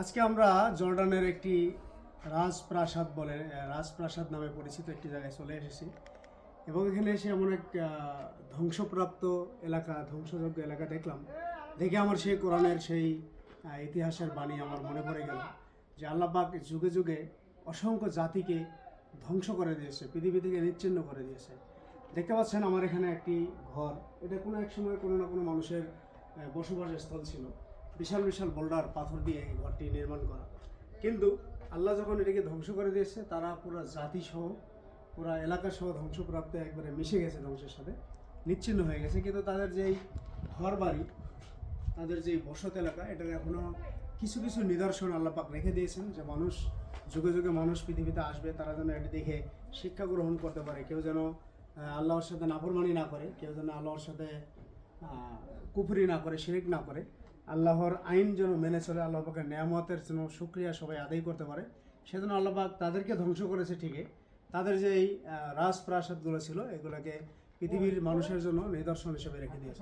আজকে আমরা জর্ডানের একটি রাজপ্রাসাদ নামে পরিচিত একটি জায়গায় চলে এসেছি এবং এখানে এসে এমন এক ধ্বংসপ্রাপ্ত ধ্বংসযোগ্য এলাকা দেখলাম। দেখে আমার সেই কোরআনের সেই ইতিহাসের বাণী আমার মনে পড়ে গেল যে আল্লাহ পাক যুগে যুগে অসংখ্য জাতিকে ধ্বংস করে দিয়েছে, পৃথিবী থেকে নিচ্ছিন্ন করে দিয়েছে। দেখতে পাচ্ছেন আমার এখানে একটি ঘর, এটা কোনো এক সময় কোনো না কোনো মানুষের বসবাসের স্থল ছিল। বিশাল বিশাল বোল্ডার পাথর দিয়ে এই ঘরটি নির্মাণ করা, কিন্তু আল্লাহ যখন এটাকে ধ্বংস করে দিয়েছে, তারা পুরো জাতিসহ পুরো এলাকাসহ ধ্বংসপ্রাপ্ত একবারে মিশে গেছে, ধ্বংসের সাথে নিচ্ছিন্ন হয়ে গেছে। কিন্তু তাদের যেই ঘর বাড়ি, তাদের যেই বসত এলাকা, এটার এখনও কিছু কিছু নিদর্শন আল্লাহ পাক রেখে দিয়েছেন, যে মানুষ যুগে যুগে মানুষ পৃথিবীতে আসবে, তারা যেন এটি দেখে শিক্ষা গ্রহণ করতে পারে। কেউ যেন আল্লাহর সাথে নাফরমানি না করে, কেউ যেন আল্লাহর সাথে কুফরি না করে, শিরিক না করে, আল্লাহর আইন যেন মেনে চলে, আল্লাহ পাকের নেয়ামতের যেন শুকরিয়া সবাই আদায় করতে পারে। সেজন্য আল্লাহ পাক তাদেরকে ধ্বংস করেছে ঠিকই, তাদের যে এই রাজপ্রাসাদগুলো ছিল, এগুলোকে পৃথিবীর মানুষের জন্য নিদর্শন হিসেবে রেখে দিয়েছে।